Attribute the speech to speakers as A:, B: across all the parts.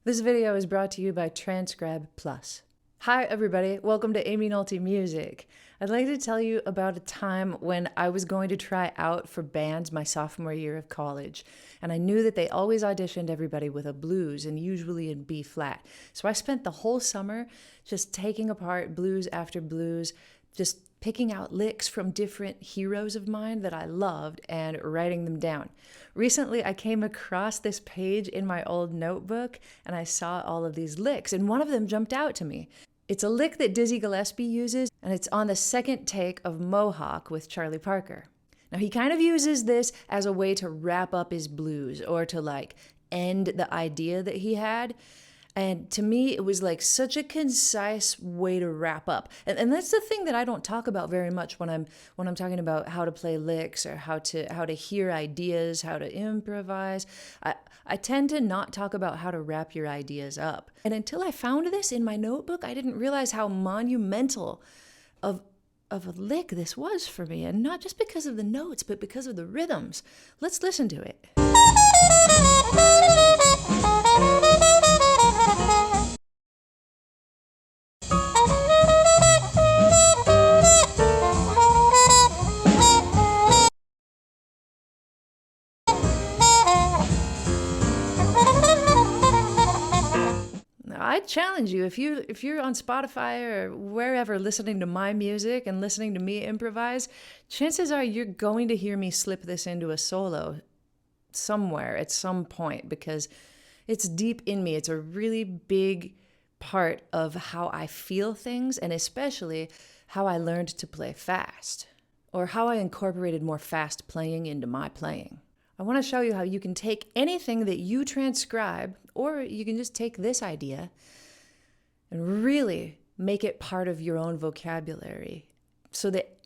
A: This video is brought to you by Transcribed Plus. Hi everybody, welcome to Amy Nolte Music. I'd like to tell you about a time when I was going to try out for bands my sophomore year of college, and I knew that they always auditioned everybody with a blues and usually in B flat. So I spent the whole summer just taking apart blues after blues, just picking out licks from different heroes of mine that I loved and writing them down. Recently, I came across this page in my old notebook and I saw all of these licks, and one of them jumped out to me. It's a lick that Dizzy Gillespie uses, and it's on the second take of Mohawk with Charlie Parker. Now, he kind of uses this as a way to wrap up his blues or to end the idea that he had. And to me, it was such a concise way to wrap up. And that's the thing that I don't talk about very much when I'm talking about how to play licks or how to hear ideas, how to improvise. I tend to not talk about how to wrap your ideas up. And until I found this in my notebook, I didn't realize how monumental of a lick this was for me. And not just because of the notes, but because of the rhythms. Let's listen to it. I challenge you, if you're on Spotify or wherever listening to my music and listening to me improvise, chances are you're going to hear me slip this into a solo somewhere at some point because it's deep in me. It's a really big part of how I feel things, and especially how I learned to play fast, or how I incorporated more fast playing into my playing. I want to show you how you can take anything that you transcribe, or you can just take this idea and really make it part of your own vocabulary so that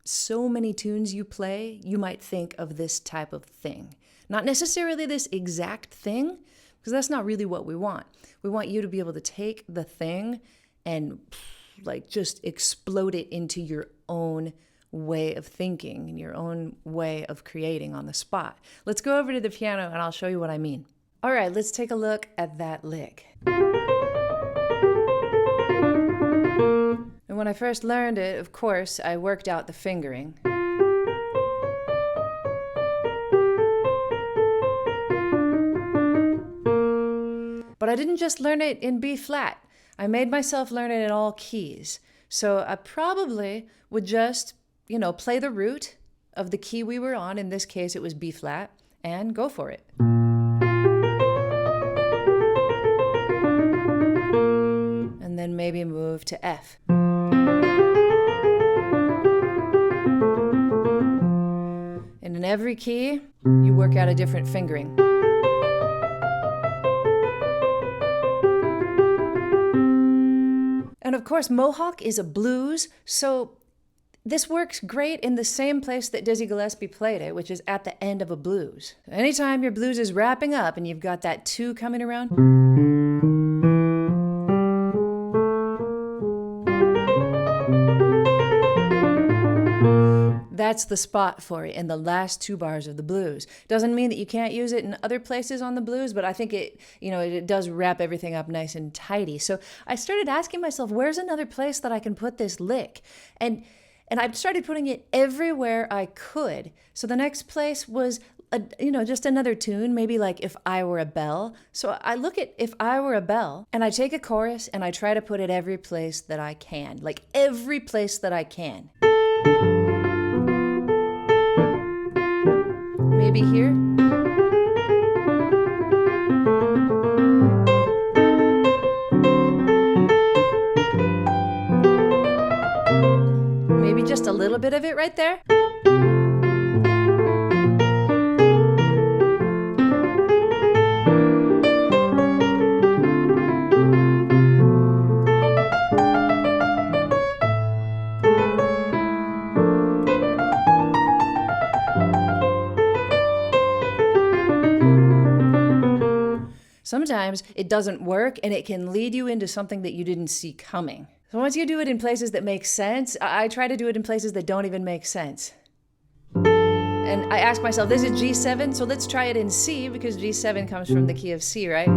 A: so many tunes you play, you might think of this type of thing. Not necessarily this exact thing, because that's not really what we want. We want you to be able to take the thing and just explode it into your own way of thinking and your own way of creating on the spot. Let's go over to the piano and I'll show you what I mean. All right, let's take a look at that lick. And when I first learned it, of course, I worked out the fingering. But I didn't just learn it in B flat. I made myself learn it in all keys. So I probably would just play the root of the key we were on. In this case, it was B flat, and go for it. And then maybe move to F. And in every key, you work out a different fingering. And of course, Mohawk is a blues, so this works great in the same place that Dizzy Gillespie played it, which is at the end of a blues. Anytime your blues is wrapping up and you've got that 2 coming around, that's the spot for it in the last 2 bars of the blues. Doesn't mean that you can't use it in other places on the blues, but I think it does wrap everything up nice and tidy. So I started asking myself, where's another place that I can put this lick? And I started putting it everywhere I could. So the next place was, just another tune, maybe If I Were a Bell. So I look at If I Were a Bell, and I take a chorus, and I try to put it every place that I can. Every place that I can. Maybe here. Maybe just a little bit of it right there. Sometimes it doesn't work and it can lead you into something that you didn't see coming. So once you do it in places that make sense, I try to do it in places that don't even make sense. And I ask myself, this is G7, so let's try it in C, because G7 comes from the key of C, right?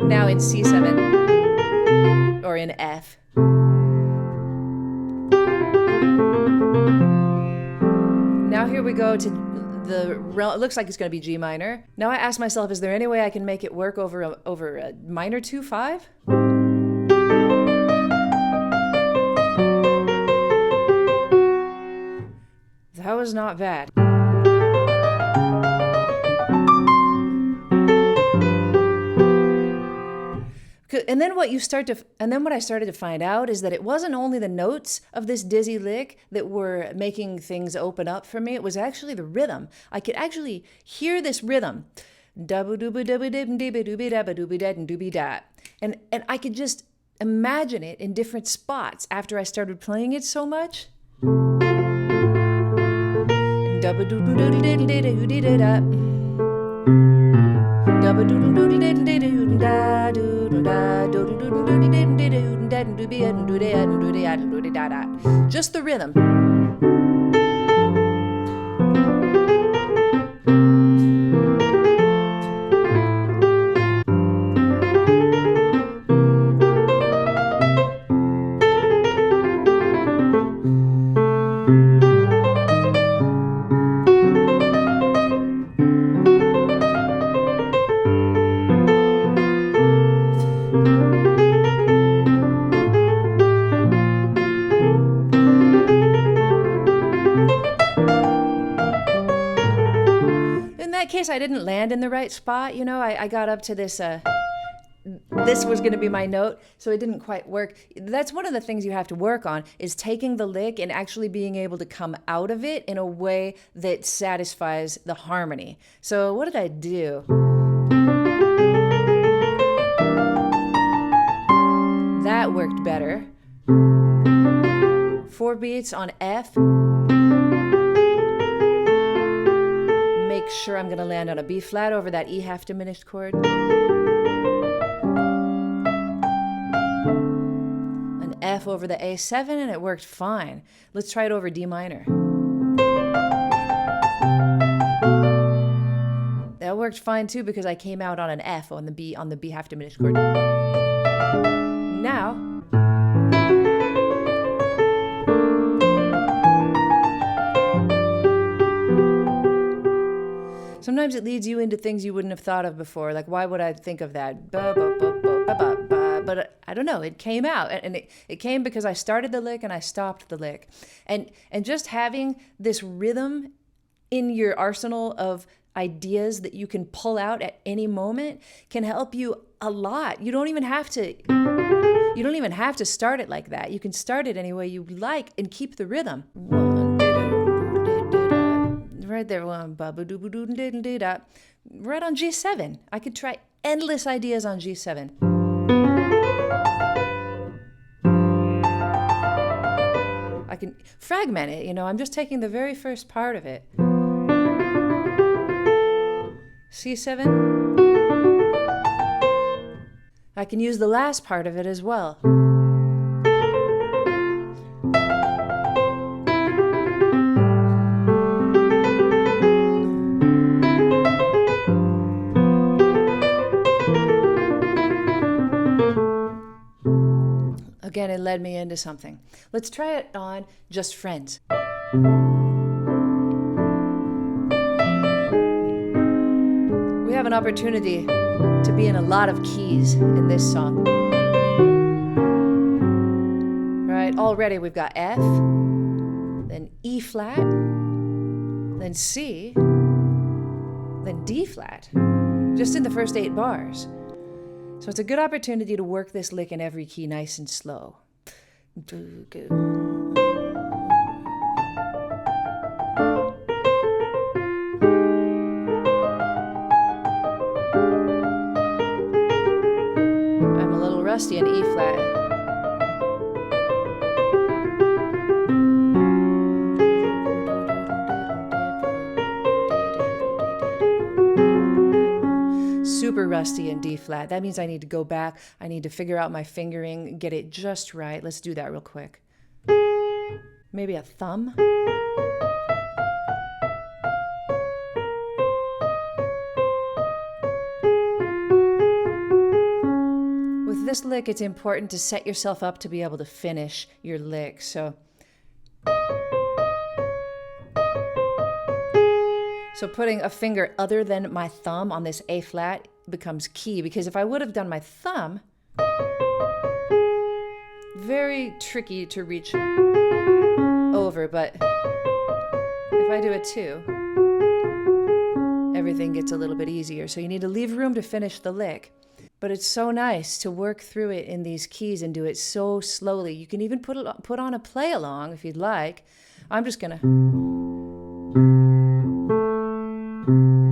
A: Now in C7 or in F. Now here we go to it looks like it's going to be G minor. Now I ask myself, is there any way I can make it work over a minor 2-5? That was not bad. And then what I started to find out is that it wasn't only the notes of this dizzy lick that were making things open up for me. It was actually the rhythm. I could actually hear this rhythm. And I could just imagine it in different spots after I started playing it so much. Just the rhythm. Case I didn't land in the right spot, I got up to this this was going to be my note, so it didn't quite work. That's one of the things you have to work on, is taking the lick and actually being able to come out of it in a way that satisfies the harmony. So what did I do? That worked better. 4 beats on F. Make sure I'm going to land on a B flat over that E half diminished chord. An F over the A7, and it worked fine. Let's try it over D minor. That worked fine too, because I came out on an F on the B half diminished chord. Now sometimes it leads you into things you wouldn't have thought of before. Like, why would I think of that? But I don't know. It came out, and it came because I started the lick and I stopped the lick. And just having this rhythm in your arsenal of ideas that you can pull out at any moment can help you a lot. You don't even have to start it like that. You can start it any way you like and keep the rhythm. Right there, right on G7. I could try endless ideas on G7. I can fragment it, I'm just taking the very first part of it. C7. I can use the last part of it as well. Again, it led me into something. Let's try it on Just Friends. We have an opportunity to be in a lot of keys in this song. Right, already we've got F, then E flat, then C, then D flat, just in the first 8 bars. So it's a good opportunity to work this lick in every key nice and slow. I'm a little rusty in E flat. Super rusty in D flat. That means I need to go back. I need to figure out my fingering, get it just right. Let's do that real quick. Maybe a thumb. this lick, it's important to set yourself up to be able to finish your lick. So putting a finger other than my thumb on this A flat becomes key, because if I would have done my thumb, very tricky to reach over, but if I do it too, everything gets a little bit easier. So you need to leave room to finish the lick. But it's so nice to work through it in these keys and do it so slowly. You can even put on a play along if you'd like. I'm just gonna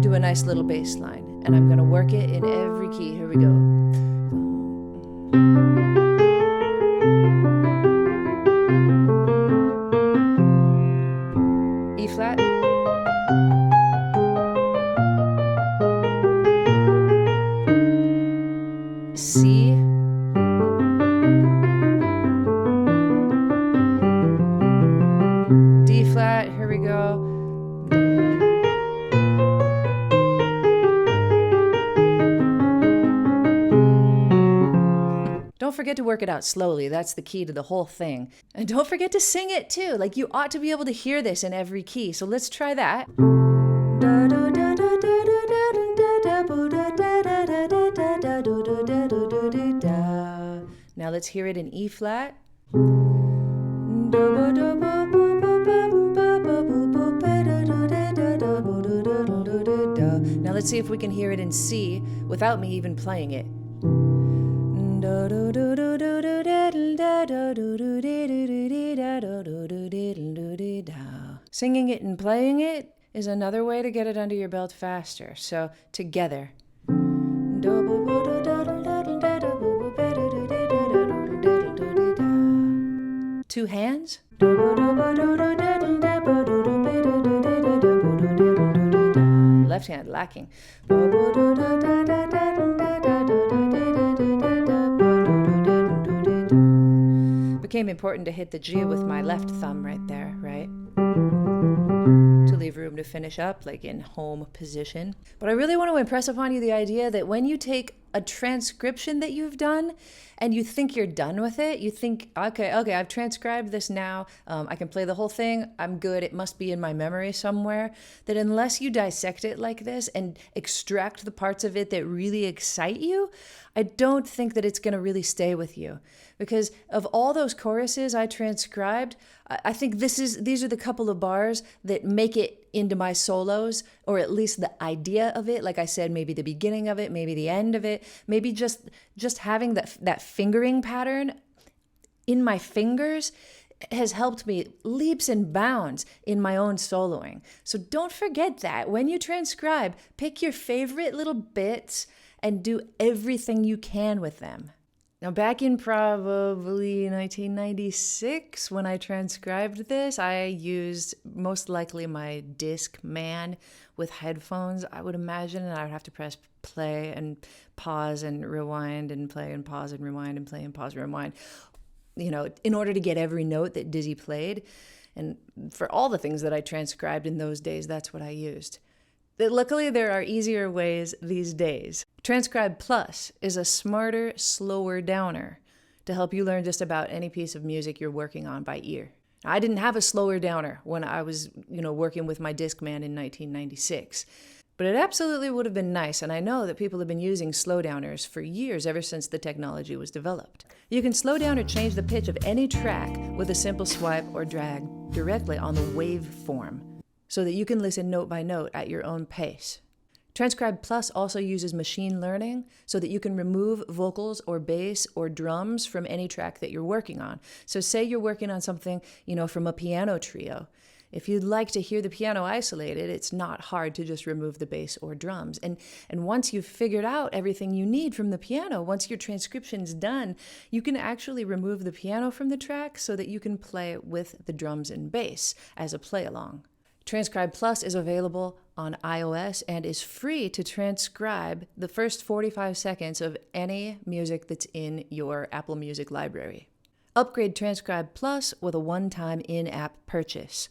A: do a nice little bass line, and I'm gonna work it in every key. Here we go. E flat. C. D flat, here we go. Don't forget to work it out slowly. That's the key to the whole thing. And don't forget to sing it too. Like, you ought to be able to hear this in every key. So let's try that. Now let's hear it in E flat. Now let's see if we can hear it in C without me even playing it. Singing it and playing it is another way to get it under your belt faster. So together. Two hands. Left hand lacking. Became important to hit the G with my left thumb right there, right? To leave room to finish up, like in home position. But I really want to impress upon you the idea that when you take a transcription that you've done and you think you're done with it, you think, okay, I've transcribed this now, I can play the whole thing, I'm good, it must be in my memory somewhere, that unless you dissect it like this and extract the parts of it that really excite you, I don't think that it's going to really stay with you. Because of all those choruses I transcribed, I think these are the couple of bars that make it into my solos, or at least the idea of it. Like I said, maybe the beginning of it, maybe the end of it, maybe just having that fingering pattern in my fingers has helped me leaps and bounds in my own soloing. So don't forget that. When you transcribe, pick your favorite little bits and do everything you can with them. Now, back in probably 1996, when I transcribed this, I used most likely my Discman with headphones, I would imagine, and I would have to press play and pause and rewind and play and pause and rewind and play and pause and rewind, you know, in order to get every note that Dizzy played. And for all the things that I transcribed in those days, that's what I used. Luckily, there are easier ways these days. Transcribed Plus is a smarter, slower downer to help you learn just about any piece of music you're working on by ear. I didn't have a slower downer when I was, working with my Discman in 1996. But it absolutely would have been nice, and I know that people have been using slow downers for years, ever since the technology was developed. You can slow down or change the pitch of any track with a simple swipe or drag directly on the waveform, so that you can listen note by note at your own pace. Transcribed Plus also uses machine learning so that you can remove vocals or bass or drums from any track that you're working on. So say you're working on something, from a piano trio. If you'd like to hear the piano isolated, it's not hard to just remove the bass or drums. And once you've figured out everything you need from the piano, once your transcription's done, you can actually remove the piano from the track so that you can play with the drums and bass as a play-along. Transcribe Plus is available on iOS and is free to transcribe the first 45 seconds of any music that's in your Apple Music library. Upgrade Transcribe Plus with a one-time in-app purchase.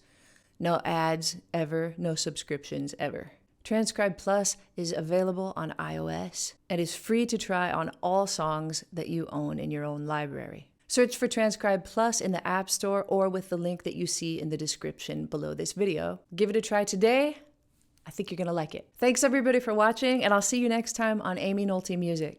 A: No ads ever, no subscriptions ever. Transcribed Plus is available on iOS and is free to try on all songs that you own in your own library. Search for Transcribed Plus in the App Store or with the link that you see in the description below this video. Give it a try today. I think you're gonna like it. Thanks everybody for watching, and I'll see you next time on Amy Nolte Music.